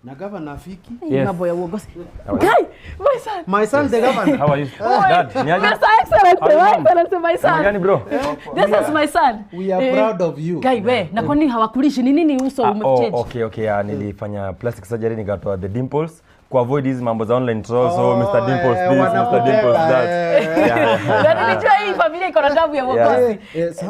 Na governor Fiki. Mambo ya uongozi. Guy, my son the governor. How are you? Dad, Yes, excellent, my son. Gani bro? This is my son. We are proud of you. Guy, we, na kwa nini hawakulishi? Ni nini uso umechange? Okay, nilifanya plastic surgery nikatoa the dimples. Ku avoid hizi mambo za online trolls, so Mr. Dimples this, Mr. Dimples that. Ndio nilijua hii familia iko na damu ya uongozi.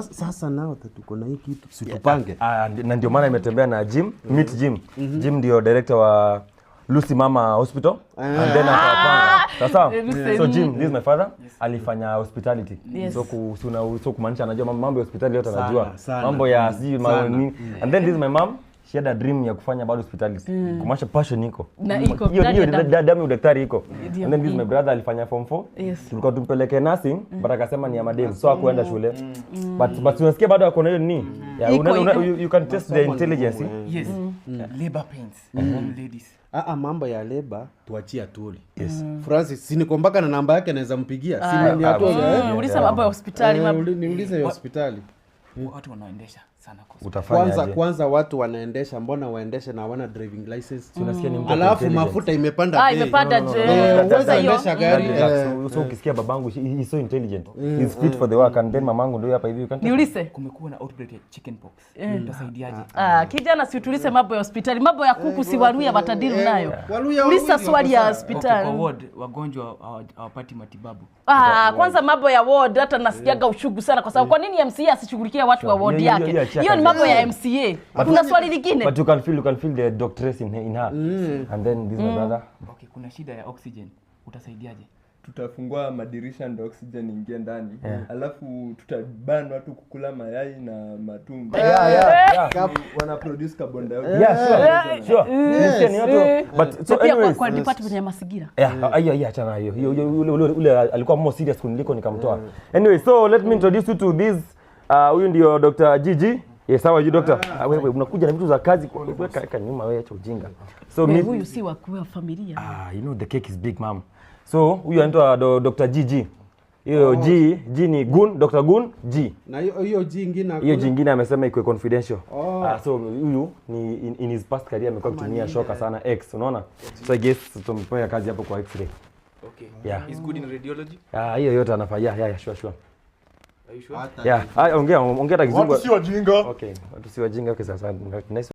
Sasa nao tuko na hii kitu situpange. Na ndio maana nimetembea na Jim, meet Jim. Jim ndio director wa Lucy Mama Hospital and then akapanga. Sasa so Jim, this is my father, alifanya hospitality. So kumaanisha anajua mambo ya hospitality yote anajua. Mambo ya siji nini. And then this is my mom. She had a dream ya kufanya bado hospitality. Kumaanisha passion iko. Na iko. Hiyo damu udaktari iko. And then this my brother alifanya form 4. Tulikuwa tumpeleke nursing, but akasema ni ya madem. So hakuenda shule. But unasikia bado ako na hiyo nini? You can test the intelligence. Yes. Labor pains. Ladies. Mambo ya labor tuachia Atuli. Yes. Francis, siniko mpaka na namba yake naweza mpigia. Simu ni Atuli. Uliza mambo ya hospitali. Niulize ya hospitali. Watu wanaendesha sana kwanza watu wanaendesha, mbona waendeshe na hawana driving license? Tunasikia ni mtu alafu mafuta imepanda bei. Imepanda Unaendesha gari. So ukisikia babangu he is so intelligent. He is fit for the work and then mamangu ndio hapa hivi you can. Niulize. Kumekuwa na outbreak ya chickenpox. Utasaidiaje? Kijana si utulize mambo ya hospitali. Mambo ya kuku si Waluya watadili nayo. Uliza swali ya hospitali. Kwa ward wagonjwa hawapati matibabu. Kwanza mambo ya ward hata nasikiaga ushugu sana kwa sababu kwa nini MCA asishughulikie watu wa ward yake? Hiyo ni mambo ya MCA. Kuna swali lingine. But you can feel the doctress in her. And then this my brother. Okay, kuna shida ya oxygen. Utasaidiaje? Tutafungua madirisha ndio oxygen ingie ndani. Alafu tutaban watu kukula mayai na matumbo. Wana produce carbon dioxide. Sure. Ni watu but so anyways kwa department ya mazingira. Achana hiyo. Ule alikuwa more serious kuniliko nikamtoa. Anyway, so let me introduce you to this huyu ndio Dr. Gigi. Yes, how are you doctor? Wewe unakuja na vitu za kazi weka nyuma wewe acha ujinga. So huyu si wa kwa familia. You know the cake is big mom. So huyu anaitwa Dr. Gigi. Hiyo G ni Gun, Dr. Gun G. Na hiyo G nyingine hiyo jingine amesema iko confidential. So huyu ni in his past career amekuwa kutumia shoka sana X, unaona? So I guess tumpea kazi hapo kwa X-ray. Okay. Yeah. Is good in radiology? Hiyo yote anafanya. Yeah, sure. Are you sure? Yeah. Ongea hata kizungu. Watu si wajinga. Okay. Watu si wajinga. Okay, sasa nice.